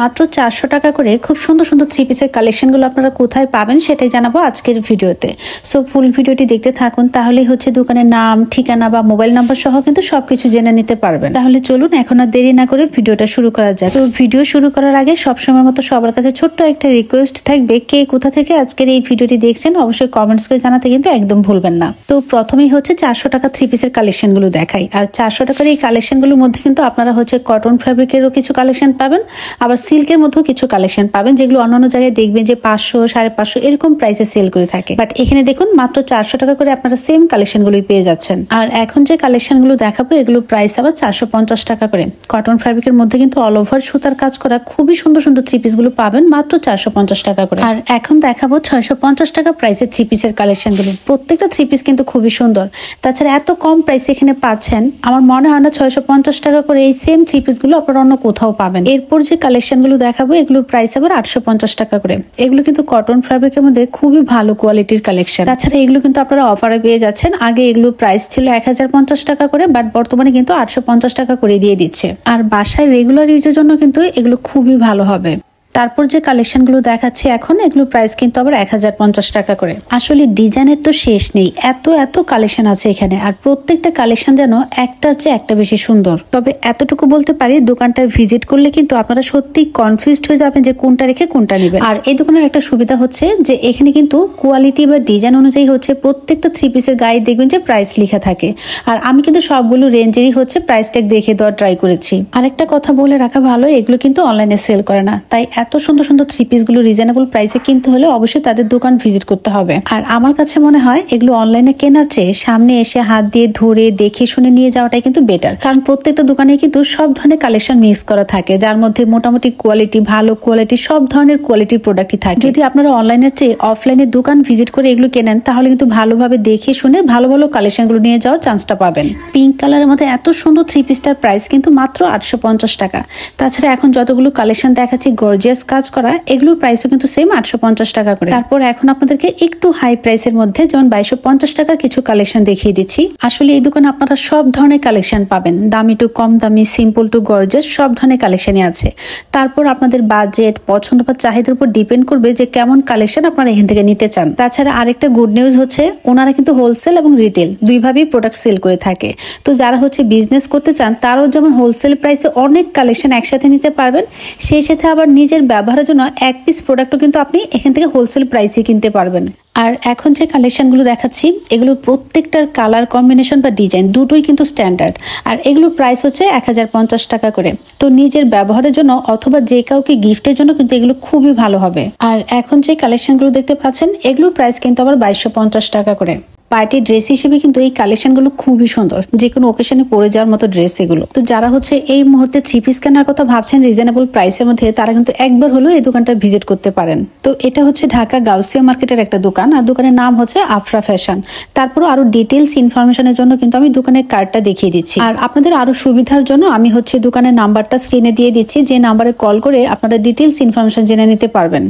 মাত্র 400 টাকা করে খুব সুন্দর সুন্দর থ্রি পিসের কালেকশনগুলো আপনারা কোথায় পাবেন সেটাই জানাবো আজকের ভিডিওতে। সো ফুল ভিডিওটি দেখতে থাকুন, তাহলেই হচ্ছে দোকানের নাম, ঠিকানা বা মোবাইল নাম্বার সহ কিন্তু সবকিছু জেনে নিতে পারবেন। তাহলে চলুন এখন আর দেরি না করে ভিডিওটা শুরু করা যাক। তো ভিডিও শুরু করার আগে সবসময় মতো সবার কাছে ছোট্ট একটা রিকোয়েস্ট থাকবে, কে কোথা থেকে আজকের এই ভিডিওটি দেখছেন অবশ্যই কমেন্টস করে জানাতে কিন্তু একদম ভুলবেন না। তো প্রথমেই হচ্ছে 400 টাকা থ্রি পিসের কালেকশনগুলো দেখাই। আর 400 টাকার এই কালেকশনগুলোর মধ্যে কিন্তু আপনারা হচ্ছে কটন ফ্যাব্রিকেরও কিছু কালেকশন পাবেন, আবার সিল্কের মধ্যেও কিছু কালেকশন পাবেন, যেগুলো অন্যান্য জায়গায় দেখবেন যে 500, 550 এরকম প্রাইসে সেল করে থাকে। বাট এখানে দেখুন মাত্র 400 টাকা করে আপনারা সেম কালেকশনগুলোই পেয়ে যাচ্ছেন। আর এখন যে কালেকশনগুলো দেখাবো এগুলো প্রাইস আবার 450 টাকা করে। কটন ফ্যাব্রিকের মধ্যে কিন্তু অল ওভার সুতার কাজ করা খুবই সুন্দর সুন্দর থ্রি পিস গুলো পাবেন মাত্র 450 টাকা করে। আর এখন দেখাবো 650 টাকা প্রাইসের থ্রি পিসের কালেকশনগুলো। প্রত্যেকটা থ্রি পিস কিন্তু খুবই সুন্দর। তাছাড়া এত কম প্রাইসে এখানে পাচ্ছেন, আমার মনে হয় না 650 টাকা করে এই সেম থ্রি পিস গুলো আপনারা অন্য কোথাও পাবেন। এরপর যে কালেকশন গুলো দেখাবো এগুলো প্রাইস আবার 850 টাকা করে। এগুলো কিন্তু কটন ফ্যাব্রিকের মধ্যে খুবই ভালো কোয়ালিটির কালেকশন। তাছাড়া এগুলো কিন্তু আপনারা অফারে পেয়ে যাচ্ছেন। আগে এগুলো প্রাইস ছিল 1050 টাকা করে, বাট বর্তমানে কিন্তু 850 টাকা করে দিয়ে দিচ্ছে। আর বাসায় রেগুলার ইউজের জন্য কিন্তু এগুলো খুবই ভালো হবে। তারপর যে কালেকশনগুলো দেখাচ্ছি এখন এগুলো প্রাইস কিন্তু আবার 1050 টাকা করে। আসলে ডিজাইনের তো শেষ নেই, এত এত কালেকশন আছে এখানে, আর প্রত্যেকটা কালেকশন যেন একটার চেয়ে একটা বেশি সুন্দর। তবে এতটুকু বলতে পারি, দোকানটা ভিজিট করলে কিন্তু আপনারা সত্যি কনফিউজড হয়ে যাবেন যে কোনটা রেখে কোনটা নেবেন। আর এই দোকানের একটা সুবিধা হচ্ছে যে এখানে কিন্তু কোয়ালিটি বা ডিজাইন অনুযায়ী হচ্ছে প্রত্যেকটা থ্রি পিসের গায়ে দেখবেন যে প্রাইস লেখা থাকে। আর আমি কিন্তু সবগুলো রেঞ্জেরই হচ্ছে প্রাইস ট্যাগ দেখে দেওয়ার ট্রাই করেছি। আরেকটা কথা বলে রাখা ভালো, এগুলো কিন্তু অনলাইনে সেল করে না, তাই এত সুন্দর সুন্দর থ্রি পিস গুলো রিজনেবল প্রাইসে কিনতে হলে অবশ্যই তাদের দোকান ভিজিট করতে হবে। আর আমার কাছে মনে হয় এগুলো অনলাইনে কেনার চেয়ে সামনে এসে হাত দিয়ে ধরে দেখে শুনে নিয়ে যাওয়াটাই কিন্তু বেটার। কারণ প্রত্যেকটা দোকানে কিন্তু সব ধরনের কালেকশন মিক্স করা থাকে, যার মধ্যে মোটামুটি কোয়ালিটি, ভালো কোয়ালিটি, সব ধরনের কোয়ালিটির প্রোডাক্টই থাকে। যদি আপনারা অনলাইনের চেয়ে অফলাইনে দোকান ভিজিট করে এগুলো কেনেন তাহলে কিন্তু ভালোভাবে দেখে শুনে ভালো ভালো কালেকশন গুলো নিয়ে যাওয়ার চান্সটা পাবেন। পিঙ্ক কালারের মধ্যে এত সুন্দর থ্রি পিসটার প্রাইস কিন্তু মাত্র 850 টাকা। তাছাড়া এখন যতগুলো কালেকশন দেখাচ্ছি গর্জিয়াস কাজ করা, এগুলোর প্রাইসও কিন্তু সেম 850 টাকা করে। তারপর এখন আপনাদেরকে একটু হাই প্রাইসের মধ্যে যেমন 2250 টাকার কিছু কালেকশন দেখিয়ে দিচ্ছি। আসলে এই দোকানে আপনারা সব ধরনের কালেকশন পাবেন, দামি টু কম দামি, সিম্পল টু গর্জিয়াস, সব ধরনের কালেকশনই আছে। তারপর আপনাদের বাজেট, পছন্দ বা চাহিদার উপর ডিপেন্ড করবে যে কেমন কালেকশন আপনারা এখান থেকে নিতে চান। তাছাড়া আরেকটা গুড নিউজ হচ্ছে ওনারা কিন্তু হোলসেল এবং রিটেল দুইভাবেই প্রোডাক্ট সেল করে থাকে। তো যারা হচ্ছে বিজনেস করতে চান তারাও যেমন হোলসেল প্রাইসে অনেক কালেকশন একসাথে নিতে পারবেন, সেই সাথে আবার নিজের ব্যবহারের জন্য এক পিস প্রোডাক্টও কিন্তু আপনি এখান থেকে হোলসেল প্রাইসে কিনতে পারবেন। আর এখন যে কালেকশনগুলো দেখাচ্ছি এগুলোর প্রত্যেকটার কালার কম্বিনেশন বা ডিজাইন দুটোই কিন্তু স্ট্যান্ডার্ড। আর এগুলোর প্রাইস হচ্ছে 1050 টাকা করে। তো নিজের ব্যবহারের জন্য অথবা যে কাউকে গিফটের জন্য কিন্তু এগুলো খুবই ভালো হবে। আর এখন যে কালেকশনগুলো দেখতে পাচ্ছেন এগুলোর প্রাইস কিন্তু আবার 2250 টাকা করে। পার্টি ড্রেস হিসেবে কিন্তু এই কালেকশনগুলো খুবই সুন্দর, যে কোনো ওকেশনে পরে যাওয়ার মতো ড্রেস এগুলো। তো যারা হচ্ছে এই মুহূর্তে থ্রি পিস কেনার কথা ভাবছেন রিজনেবল প্রাইসের মধ্যে, তারা কিন্তু একবার হলেও এই দোকানটা ভিজিট করতে পারেন। তো এটা হচ্ছে ঢাকা গাউসিয়া মার্কেটের একটা দোকান, আর দোকানের নাম হচ্ছে আফরা ফ্যাশন। তারপরও আরো ডিটেলস ইনফরমেশনের জন্য কিন্তু আমি দোকানের কার্ডটা দেখিয়ে দিচ্ছি। আর আপনাদের আরো সুবিধার জন্য আমি হচ্ছে দোকানের নাম্বারটা স্ক্রিনে দিয়ে দিচ্ছি, যে নাম্বারে কল করে আপনারা ডিটেলস ইনফরমেশন জেনে নিতে পারবেন।